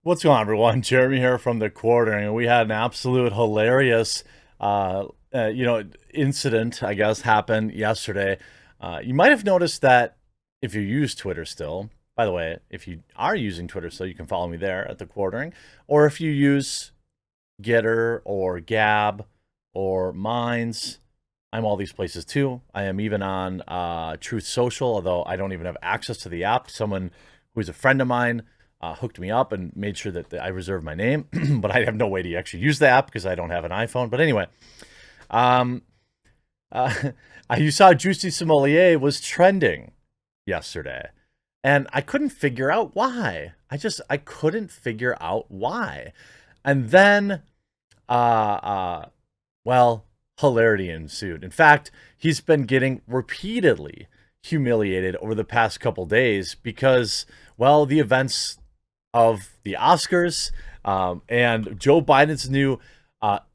What's going on, everyone? Jeremy here from the quartering, and we had an absolute hilarious, incident, I guess, happen yesterday. You might have noticed that if you use Twitter still, by the way, if you are using Twitter still, you can follow me there at the quartering, or if you use Getter or Gab or Minds, I'm all these places too. I am even on Truth Social, although I don't even have access to the app. Someone who's a friend of mine hooked me up and made sure that I reserved my name, but I have no way to actually use the app because I don't have an iPhone. But anyway, um, uh, you saw Jussie Smollett was trending yesterday, and I couldn't figure out why. I couldn't figure out why, and then uh, uh, well, hilarity ensued. In fact, he's been getting repeatedly humiliated over the past couple days because, well, the events of the Oscars and Joe Biden's new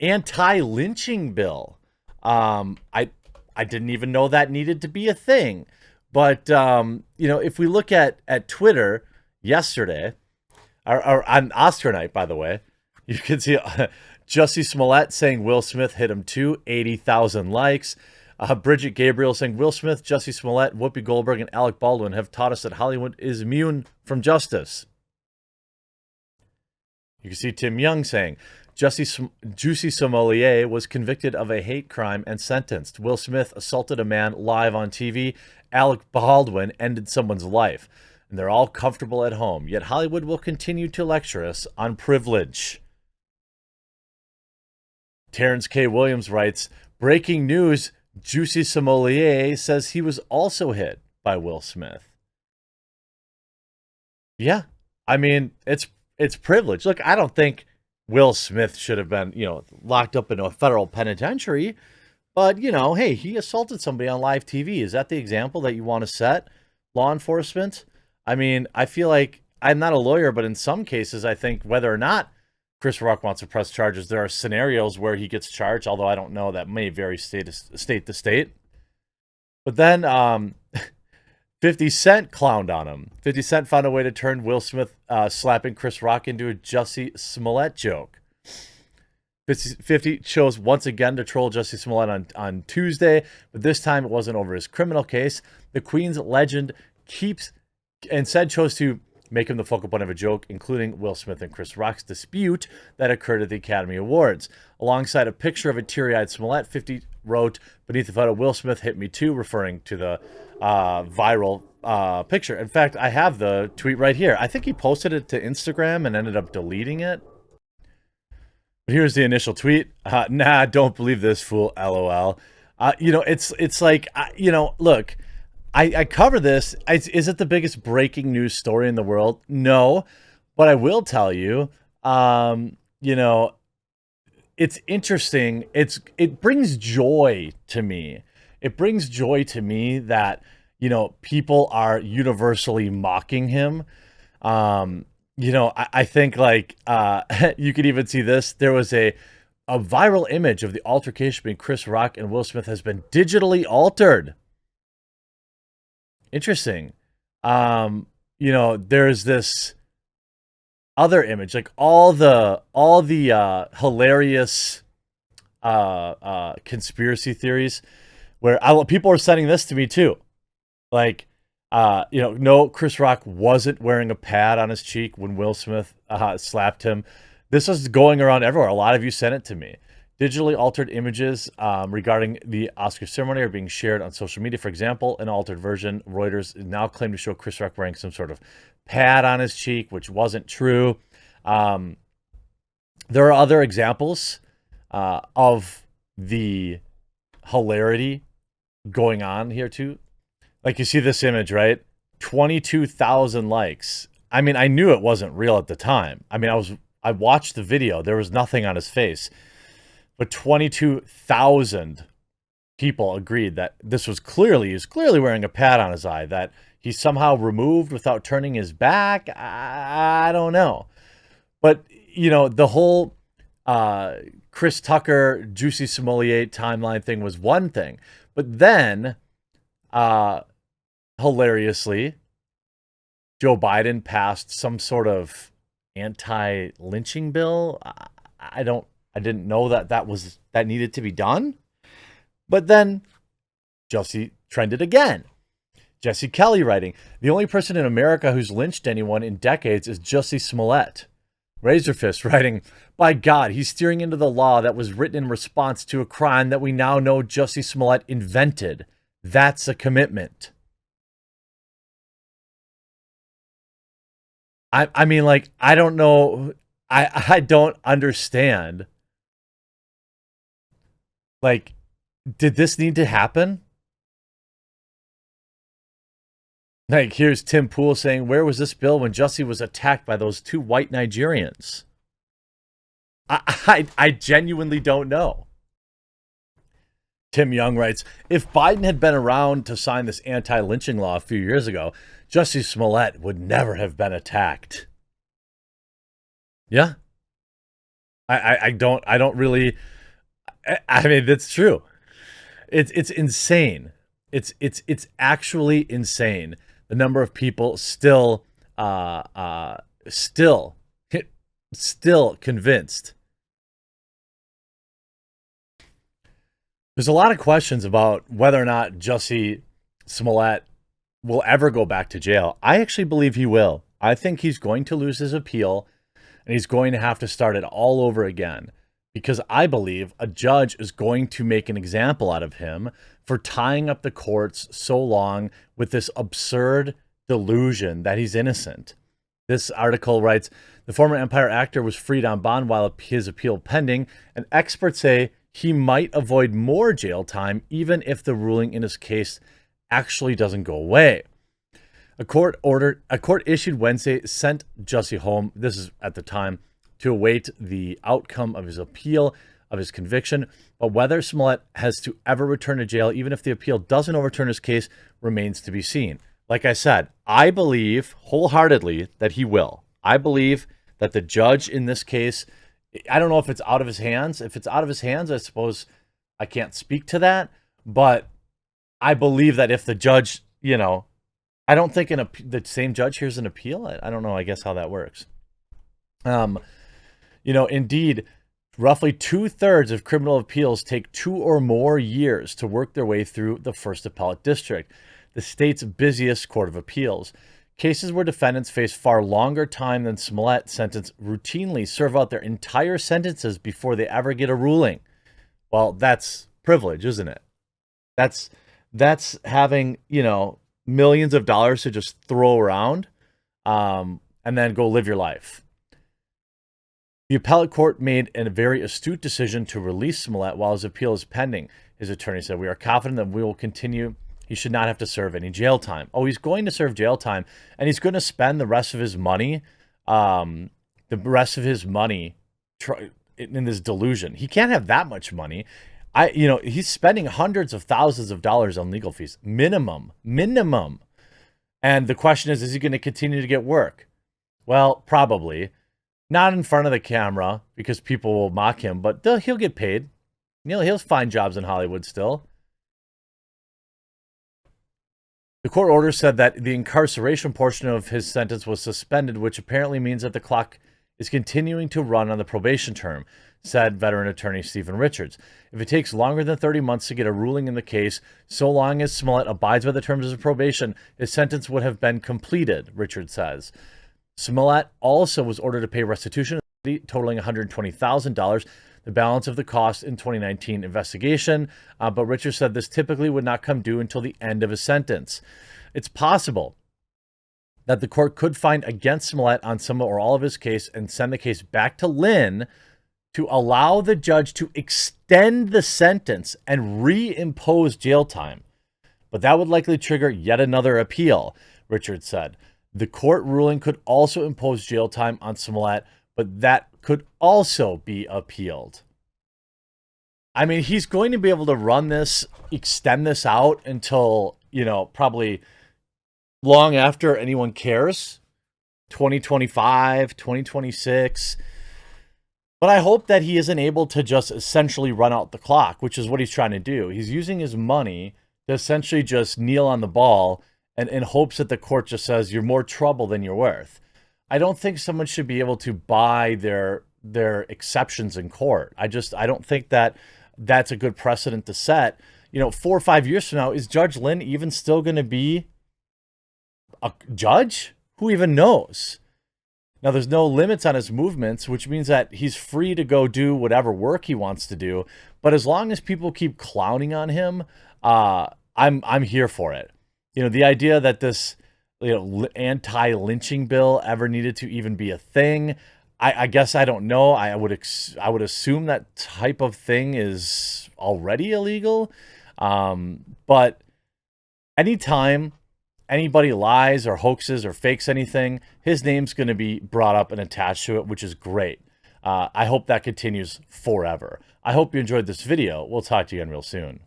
anti-lynching bill. I didn't even know that needed to be a thing, but if we look at Twitter yesterday or on Oscar night, by the way, you can see Jussie Smollett saying Will Smith hit him too, 80,000 likes. Bridget Gabriel saying Will Smith, Jussie Smollett, Whoopi Goldberg, and Alec Baldwin have taught us that Hollywood is immune from justice. You can see Tim Young saying Jussie Smollett was convicted of a hate crime and sentenced. Will Smith assaulted a man live on TV. Alec Baldwin ended someone's life. And they're all comfortable at home. Yet Hollywood will continue to lecture us on privilege. Terrence K. Williams writes, breaking news, Jussie Smollett says he was also hit by Will Smith. Yeah, I mean, it's privilege. Look, I don't think Will Smith should have been, locked up in a federal penitentiary, but hey, he assaulted somebody on live TV. Is that the example that you want to set, law enforcement? I mean, I feel like I'm not a lawyer, but in some cases, I think whether or not Chris Rock wants to press charges, there are scenarios where he gets charged, although I don't know, that may vary state to state. But then 50 Cent clowned on him. 50 Cent found a way to turn Will Smith slapping Chris Rock into a Jussie Smollett joke. 50 chose once again to troll Jussie Smollett on Tuesday, but this time it wasn't over his criminal case. The Queen's legend chose to make him the focal point of a joke, including Will Smith and Chris Rock's dispute that occurred at the Academy Awards. Alongside a picture of a teary-eyed Smollett, 50 wrote beneath the photo, Will Smith hit me too, referring to the viral picture. In fact, I have the tweet right here. I think he posted it to Instagram and ended up deleting it. But here's the initial tweet. Nah, don't believe this fool, LOL. It's like, look, I cover this. Is it the biggest breaking news story in the world? No, but I will tell you, it's interesting. It brings joy to me. It brings joy to me that people are universally mocking him. I think like you could even see this. There was a viral image of the altercation between Chris Rock and Will Smith has been digitally altered. Interesting. There's this other image, like all the hilarious conspiracy theories where people are sending this to me too. Like, no, Chris Rock wasn't wearing a pad on his cheek when Will Smith slapped him. This is going around everywhere. A lot of you sent it to me. Digitally altered images regarding the Oscar ceremony are being shared on social media. For example, an altered version, Reuters now claim to show Chris Rock wearing some sort of pad on his cheek, which wasn't true. There are other examples of the hilarity going on here too. Like you see this image, right? 22,000 likes. I mean, I knew it wasn't real at the time. I mean, I watched the video. There was nothing on his face. But 22,000 people agreed that he was clearly wearing a pad on his eye, that he somehow removed without turning his back. I don't know. But, the whole Chris Tucker, Jussie Smollett timeline thing was one thing. But then, hilariously, Joe Biden passed some sort of anti-lynching bill. I didn't know that needed to be done. But then Jussie trended again. Jesse Kelly writing, the only person in America who's lynched anyone in decades is Jussie Smollett. Razorfist writing, by God, he's steering into the law that was written in response to a crime that we now know Jussie Smollett invented. That's a commitment. I mean, like, I don't know. I don't understand. Like, did this need to happen? Like, here's Tim Pool saying, where was this bill when Jussie was attacked by those two white Nigerians? I genuinely don't know. Tim Young writes, if Biden had been around to sign this anti-lynching law a few years ago, Jussie Smollett would never have been attacked. Yeah. I don't really, I mean, that's true. It's insane. It's actually insane. The number of people still convinced. There's a lot of questions about whether or not Jussie Smollett will ever go back to jail. I actually believe he will. I think he's going to lose his appeal and he's going to have to start it all over again, because I believe a judge is going to make an example out of him for tying up the courts so long with this absurd delusion that he's innocent. This article writes, the former Empire actor was freed on bond while his appeal pending, and experts say he might avoid more jail time even if the ruling in his case actually doesn't go away. A court issued Wednesday sent Jussie home, this is at the time, to await the outcome of his appeal of his conviction. But whether Smollett has to ever return to jail, even if the appeal doesn't overturn his case, remains to be seen. Like I said, I believe wholeheartedly that he will. I believe that the judge in this case, I don't know if it's out of his hands. If it's out of his hands, I suppose I can't speak to that. But I believe that if the judge, I don't think the same judge hears an appeal. I don't know, I guess, how that works. Indeed, roughly 2/3 of criminal appeals take 2 or more years to work their way through the First Appellate District, the state's busiest court of appeals. Cases where defendants face far longer time than Smollett sentence routinely serve out their entire sentences before they ever get a ruling. Well, that's privilege, isn't it? That's having, millions of dollars to just throw around and then go live your life. The appellate court made a very astute decision to release Smollett while his appeal is pending. His attorney said, we are confident that we will continue. He should not have to serve any jail time. Oh, he's going to serve jail time, and he's going to spend the rest of his money, in this delusion. He can't have that much money. He's spending hundreds of thousands of dollars on legal fees, minimum. And the question is he going to continue to get work? Well, probably not in front of the camera because people will mock him, but he'll get paid. He'll find jobs in Hollywood still. The court order said that the incarceration portion of his sentence was suspended, which apparently means that the clock is continuing to run on the probation term, said veteran attorney Stephen Richards. If it takes longer than 30 months to get a ruling in the case, so long as Smollett abides by the terms of probation, his sentence would have been completed, Richards says. Smollett also was ordered to pay restitution totaling $120,000, the balance of the cost in 2019 investigation, but Richards said this typically would not come due until the end of his sentence. It's possible that the court could find against Smollett on some or all of his case and send the case back to Lynn to allow the judge to extend the sentence and reimpose jail time. But that would likely trigger yet another appeal, Richards said. The court ruling could also impose jail time on Smollett, but that could also be appealed. I mean, he's going to be able to extend this out until, probably long after anyone cares, 2025, 2026. But I hope that he isn't able to just essentially run out the clock, which is what he's trying to do. He's using his money to essentially just kneel on the ball and in hopes that the court just says, you're more trouble than you're worth. I don't think someone should be able to buy their exceptions in court. I don't think that that's a good precedent to set. 4 or 5 years from now, is Judge Lynn even still going to be a judge? Who even knows? Now, there's no limits on his movements, which means that he's free to go do whatever work he wants to do. But as long as people keep clowning on him, I'm here for it. The idea that this anti-lynching bill ever needed to even be a thing, I guess I don't know. I would assume that type of thing is already illegal. But anytime anybody lies or hoaxes or fakes anything, his name's going to be brought up and attached to it, which is great. I hope that continues forever. I hope you enjoyed this video. We'll talk to you again real soon.